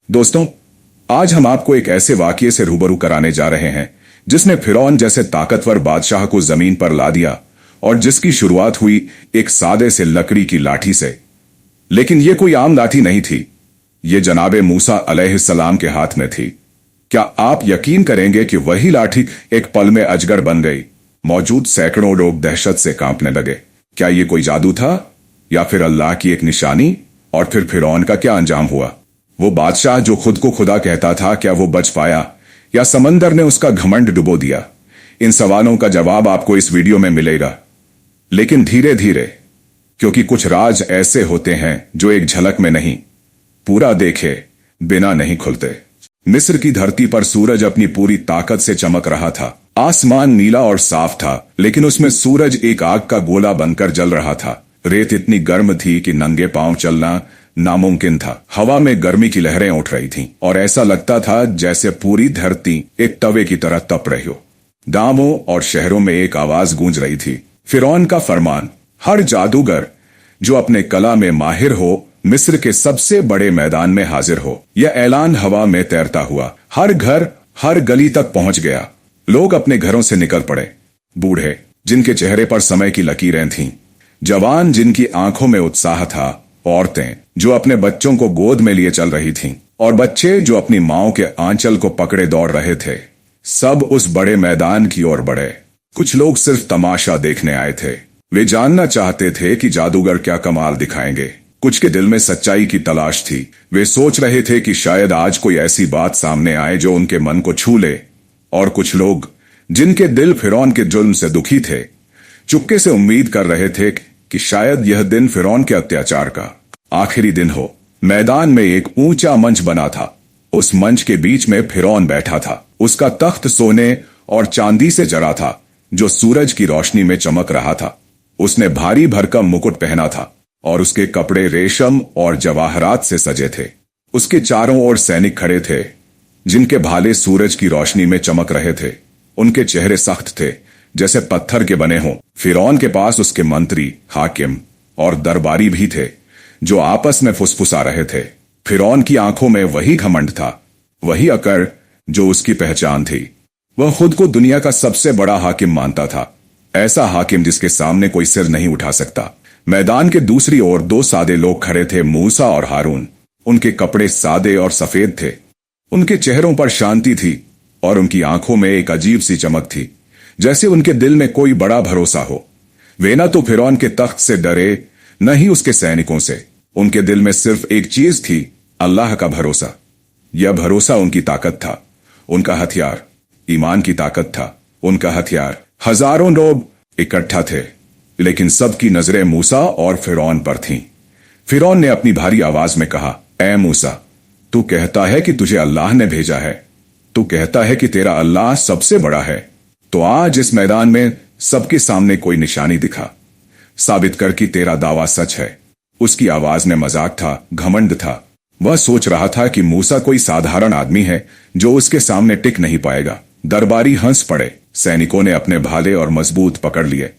दोस्तों, आज हम आपको एक ऐसे वाकये से रूबरू कराने जा रहे हैं जिसने फिरौन जैसे ताकतवर बादशाह को जमीन पर ला दिया और जिसकी शुरुआत हुई एक सादे से लकड़ी की लाठी से। लेकिन यह कोई आम लाठी नहीं थी, ये जनाबे मूसा अलैहिस्सलाम के हाथ में थी। क्या आप यकीन करेंगे कि वही लाठी एक पल में अजगर बन गई? मौजूद सैकड़ों लोग दहशत से कांपने लगे। क्या यह कोई जादू था या फिर अल्लाह की एक निशानी? और फिर फिरौन का क्या अंजाम हुआ? वो बादशाह जो खुद को खुदा कहता था, क्या वो बच पाया या समंदर ने उसका घमंड डुबो दिया? इन सवालों का जवाब आपको इस वीडियो में मिलेगा, लेकिन धीरे धीरे, क्योंकि कुछ राज ऐसे होते हैं जो एक झलक में नहीं, पूरा देखे बिना नहीं खुलते। मिस्र की धरती पर सूरज अपनी पूरी ताकत से चमक रहा था। आसमान नीला और साफ था, लेकिन उसमें सूरज एक आग का गोला बनकर जल रहा था। रेत इतनी गर्म थी कि नंगे पांव चलना नामुमकिन था। हवा में गर्मी की लहरें उठ रही थीं और ऐसा लगता था जैसे पूरी धरती एक तवे की तरह तप रही हो। गांवों और शहरों में एक आवाज गूंज रही थी, फिरौन का फरमान, हर जादूगर जो अपने कला में माहिर हो मिस्र के सबसे बड़े मैदान में हाजिर हो। यह ऐलान हवा में तैरता हुआ हर घर, हर गली तक पहुंच गया। लोग अपने घरों से निकल पड़े, बूढ़े जिनके चेहरे पर समय की लकीरें थीं, जवान जिनकी आंखों में उत्साह था, औरतें जो अपने बच्चों को गोद में लिए चल रही थीं, और बच्चे जो अपनी माओ के आंचल को पकड़े दौड़ रहे थे। सब उस बड़े मैदान की ओर बढ़े। कुछ लोग सिर्फ तमाशा देखने आए थे, वे जानना चाहते थे कि जादूगर क्या कमाल दिखाएंगे। कुछ के दिल में सच्चाई की तलाश थी, वे सोच रहे थे कि शायद आज कोई ऐसी बात सामने आए जो उनके मन को छू ले। और कुछ लोग जिनके दिल फिरौन के जुल्म से दुखी थे, चुपके से उम्मीद कर रहे थे कि शायद यह दिन फिरौन के अत्याचार का आखिरी दिन हो। मैदान में एक ऊंचा मंच बना था। उस मंच के बीच में फिरौन बैठा था। उसका तख्त सोने और चांदी से जरा था जो सूरज की रोशनी में चमक रहा था। उसने भारी भरकम मुकुट पहना था और उसके कपड़े रेशम और जवाहरात से सजे थे। उसके चारों ओर सैनिक खड़े थे जिनके भाले सूरज की रोशनी में चमक रहे थे। उनके चेहरे सख्त थे जैसे पत्थर के बने हों। फिरौन के पास उसके मंत्री, हाकिम और दरबारी भी थे जो आपस में फुसफुसा रहे थे। फिरौन की आंखों में वही घमंड था, वही अकड़ जो उसकी पहचान थी। वह खुद को दुनिया का सबसे बड़ा हाकिम मानता था, ऐसा हाकिम जिसके सामने कोई सिर नहीं उठा सकता। मैदान के दूसरी ओर दो सादे लोग खड़े थे, मूसा और हारून। उनके कपड़े सादे और सफेद थे, उनके चेहरों पर शांति थी और उनकी आंखों में एक अजीब सी चमक थी, जैसे उनके दिल में कोई बड़ा भरोसा हो। वे न तो फिरौन के तख्त से डरे, न ही उसके सैनिकों से। उनके दिल में सिर्फ एक चीज थी, अल्लाह का भरोसा। यह भरोसा उनकी ताकत था, उनका हथियार। ईमान की ताकत था उनका हथियार। हजारों लोग इकट्ठा थे, लेकिन सबकी नजरें मूसा और फिरौन पर थीं। फिरौन ने अपनी भारी आवाज में कहा, ऐ मूसा, तू कहता है कि तुझे अल्लाह ने भेजा है, तू कहता है कि तेरा अल्लाह सबसे बड़ा है, तो आज इस मैदान में सबके सामने कोई निशानी दिखा, साबित कर कि तेरा दावा सच है। उसकी आवाज में मजाक था, घमंड था। वह सोच रहा था कि मूसा कोई साधारण आदमी है जो उसके सामने टिक नहीं पाएगा। दरबारी हंस पड़े, सैनिकों ने अपने भाले और मजबूत पकड़ लिए,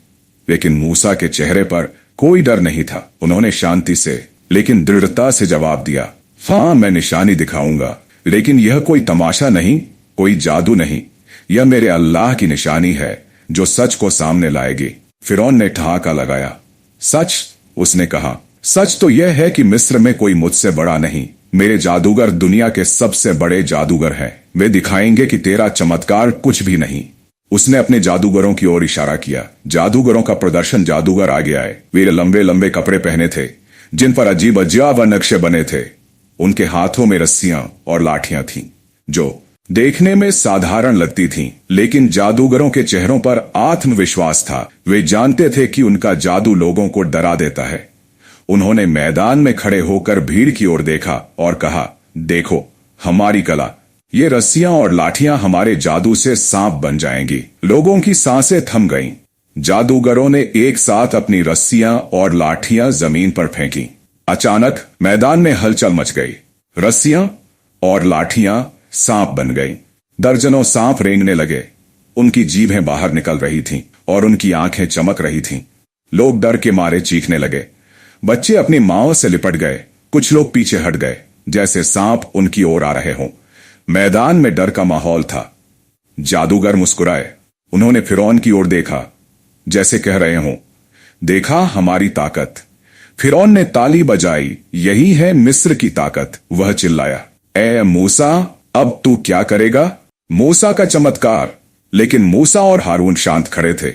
लेकिन मूसा के चेहरे पर कोई डर नहीं था। उन्होंने शांति से लेकिन दृढ़ता से जवाब दिया, हाँ, मैं निशानी दिखाऊंगा, लेकिन यह कोई तमाशा नहीं, कोई जादू नहीं, यह मेरे अल्लाह की निशानी है जो सच को सामने लाएगी। फिरौन ने ठहाका लगाया, सच? उसने कहा, सच तो यह है कि मिस्र में कोई मुझसे बड़ा नहीं। मेरे जादूगर दुनिया के सबसे बड़े जादूगर हैं। वे दिखाएंगे कि तेरा चमत्कार कुछ भी नहीं। उसने अपने जादूगरों की ओर इशारा किया। जादूगरों का प्रदर्शन जादूगर आगे आए। वे लंबे लंबे कपड़े पहने थे जिन पर अजीब अजीब नक्शे बने थे। उनके हाथों में रस्सियां और लाठियां थीं जो देखने में साधारण लगती थीं, लेकिन जादूगरों के चेहरों पर आत्मविश्वास था। वे जानते थे कि उनका जादू लोगों को डरा देता है। उन्होंने मैदान में खड़े होकर भीड़ की ओर देखा और कहा, देखो हमारी कला, ये रस्सियां और लाठियां हमारे जादू से सांप बन जाएंगी। लोगों की सांसें थम गईं। जादूगरों ने एक साथ अपनी रस्सियां और लाठियां जमीन पर फेंकी। अचानक मैदान में हलचल मच गई। रस्सियां और लाठियां सांप बन गईं। दर्जनों सांप रेंगने लगे। उनकी जीभें बाहर निकल रही थीं और उनकी आंखें चमक रही थीं। लोग डर के मारे चीखने लगे। बच्चे अपनी माओ से लिपट गए। कुछ लोग पीछे हट गए। जैसे सांप उनकी ओर आ रहे हों। मैदान में डर का माहौल था। जादूगर मुस्कुराए। उन्होंने फिरौन की ओर देखा, जैसे कह रहे हों, देखा हमारी ताकत। फिरौन ने ताली बजाई, यही है मिस्र की ताकत। वह चिल्लाया, ए मूसा, अब तू क्या करेगा? मूसा का चमत्कार। लेकिन मूसा और हारून शांत खड़े थे।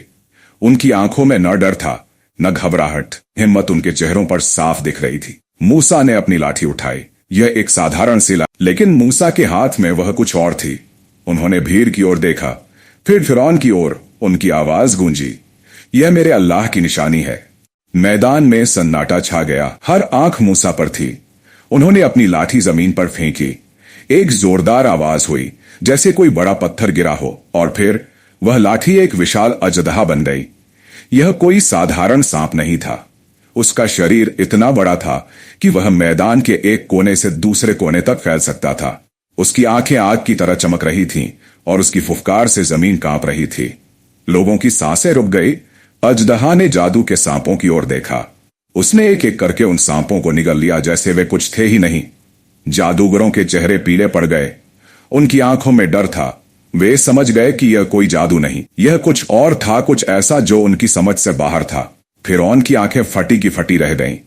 उनकी आंखों में न डर था न घबराहट। हिम्मत उनके चेहरों पर साफ दिख रही थी। मूसा ने अपनी लाठी उठाई। यह एक साधारण सी लाठी, लेकिन मूसा के हाथ में वह कुछ और थी। उन्होंने भीड़ की ओर देखा, फिर फिरौन की ओर। उनकी आवाज गूंजी, यह मेरे अल्लाह की निशानी है। मैदान में सन्नाटा छा गया। हर आंख मूसा पर थी। उन्होंने अपनी लाठी जमीन पर फेंकी। एक जोरदार आवाज हुई, जैसे कोई बड़ा पत्थर गिरा हो, और फिर वह लाठी एक विशाल अजदहा बन गई। यह कोई साधारण सांप नहीं था। उसका शरीर इतना बड़ा था कि वह मैदान के एक कोने से दूसरे कोने तक फैल सकता था। उसकी आंखें आग की तरह चमक रही थीं और उसकी फुफकार से जमीन कांप रही थी। लोगों की सांसें रुक गई। अजदहा ने जादू के सांपों की ओर देखा। उसने एक एक करके उन सांपों को निगल लिया जैसे वे कुछ थे ही नहीं। जादूगरों के चेहरे पीले पड़ गए। उनकी आंखों में डर था। वे समझ गए कि यह कोई जादू नहीं, यह कुछ और था, कुछ ऐसा जो उनकी समझ से बाहर था। फिरौन की आंखें फटी की फटी रह गईं।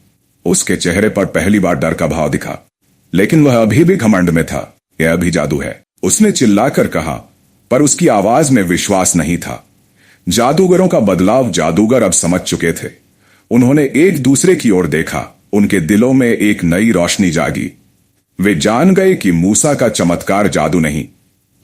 उसके चेहरे पर पहली बार डर का भाव दिखा, लेकिन वह अभी भी घमंड में था। यह अभी जादू है, उसने चिल्लाकर कहा, पर उसकी आवाज में विश्वास नहीं था। जादूगरों का बदलाव जादूगर अब समझ चुके थे। उन्होंने एक दूसरे की ओर देखा। उनके दिलों में एक नई रोशनी जागी। वे जान गए कि मूसा का चमत्कार जादू नहीं,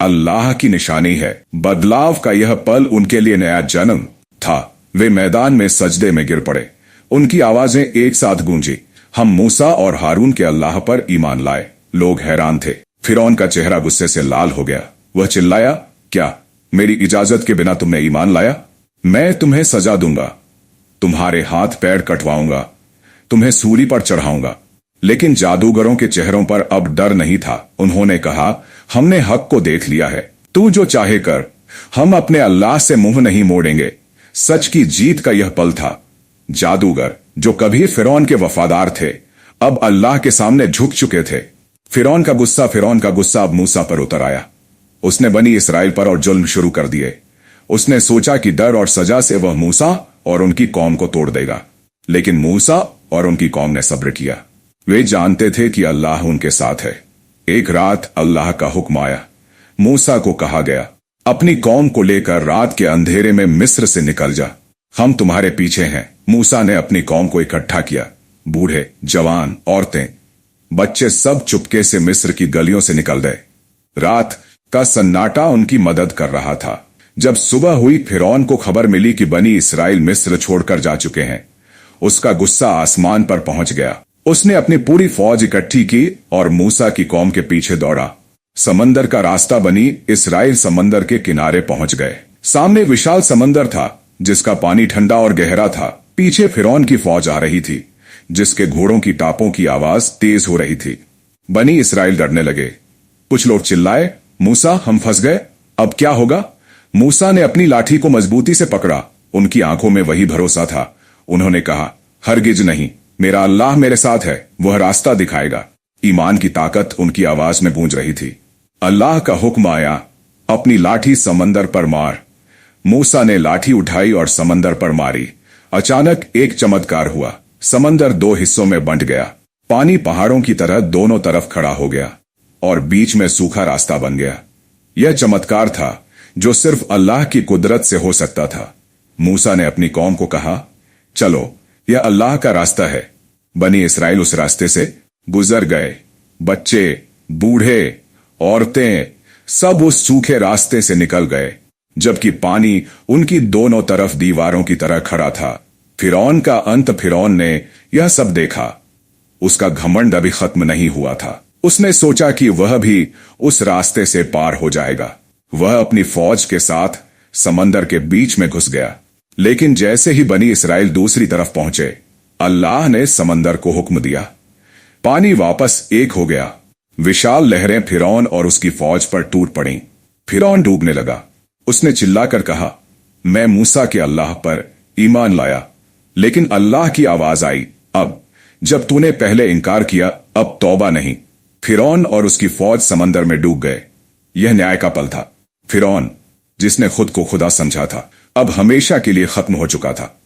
अल्लाह की निशानी है। बदलाव का यह पल उनके लिए नया जन्म था। वे मैदान में सजदे में गिर पड़े। उनकी आवाजें एक साथ गूंजी, हम मूसा और हारून के अल्लाह पर ईमान लाए। लोग हैरान थे। फिरौन का चेहरा गुस्से से लाल हो गया। वह चिल्लाया, क्या मेरी इजाजत के बिना तुमने ईमान लाया? मैं तुम्हें सजा दूंगा, तुम्हारे हाथ पैर कटवाऊंगा, तुम्हें सूली पर चढ़ाऊंगा। लेकिन जादूगरों के चेहरों पर अब डर नहीं था। उन्होंने कहा, हमने हक को देख लिया है, तू जो चाहे कर, हम अपने अल्लाह से मुंह नहीं मोड़ेंगे। सच की जीत का यह पल था। जादूगर जो कभी फिरौन के वफादार थे, अब अल्लाह के सामने झुक चुके थे। फिरौन का गुस्सा अब मूसा पर उतर आया। उसने बनी इसराइल पर और जुल्म शुरू कर दिए। उसने सोचा कि डर और सजा से वह मूसा और उनकी कौम को तोड़ देगा, लेकिन मूसा और उनकी कौम ने सब्र किया। वे जानते थे कि अल्लाह उनके साथ है। एक रात अल्लाह का हुक्म आया। मूसा को कहा गया, अपनी कौम को लेकर रात के अंधेरे में मिस्र से निकल जा, हम तुम्हारे पीछे हैं। मूसा ने अपनी कौम को इकट्ठा किया। बूढ़े, जवान, औरतें, बच्चे सब चुपके से मिस्र की गलियों से निकल गए। रात का सन्नाटा उनकी मदद कर रहा था। जब सुबह हुई, फिरौन को खबर मिली कि बनी इसराइल मिस्र छोड़कर जा चुके हैं। उसका गुस्सा आसमान पर पहुंच गया। उसने अपनी पूरी फौज इकट्ठी की और मूसा की कौम के पीछे दौड़ा। समंदर का रास्ता बनी इसराइल समंदर के किनारे पहुंच गए। सामने विशाल समंदर था जिसका पानी ठंडा और गहरा था। पीछे फिरौन की फौज आ रही थी जिसके घोड़ों की टापों की आवाज तेज हो रही थी। बनी इसराइल डरने लगे। कुछ लोग चिल्लाए, मूसा हम फंस गए, अब क्या होगा? मूसा ने अपनी लाठी को मजबूती से पकड़ा। उनकी आंखों में वही भरोसा था। उन्होंने कहा, हरगिज नहीं, मेरा अल्लाह मेरे साथ है, वह रास्ता दिखाएगा। ईमान की ताकत उनकी आवाज में गूंज रही थी। अल्लाह का हुक्म आया, अपनी लाठी समंदर पर मार। मूसा ने लाठी उठाई और समंदर पर मारी। अचानक एक चमत्कार हुआ। समंदर दो हिस्सों में बंट गया। पानी पहाड़ों की तरह दोनों तरफ खड़ा हो गया और बीच में सूखा रास्ता बन गया। यह चमत्कार था जो सिर्फ अल्लाह की कुदरत से हो सकता था। मूसा ने अपनी कौम को कहा, चलो, यह अल्लाह का रास्ता है। बनी इसराइल उस रास्ते से गुजर गए। बच्चे, बूढ़े, औरतें सब उस सूखे रास्ते से निकल गए, जबकि पानी उनकी दोनों तरफ दीवारों की तरह खड़ा था। फिरौन का अंत। फिरौन ने यह सब देखा। उसका घमंड अभी खत्म नहीं हुआ था। उसने सोचा कि वह भी उस रास्ते से पार हो जाएगा। वह अपनी फौज के साथ समंदर के बीच में घुस गया। लेकिन जैसे ही बनी इसराइल दूसरी तरफ पहुंचे, अल्लाह ने समंदर को हुक्म दिया। पानी वापस एक हो गया। विशाल लहरें फिरौन और उसकी फौज पर टूट पड़ीं। फिरौन डूबने लगा। उसने चिल्लाकर कहा, मैं मूसा के अल्लाह पर ईमान लाया। लेकिन अल्लाह की आवाज आई, अब जब तूने पहले इनकार किया, अब तौबा नहीं। फिरौन और उसकी फौज समंदर में डूब गए। यह न्याय का पल था। फिरौन, जिसने खुद को खुदा समझा था, अब हमेशा के लिए खत्म हो चुका था।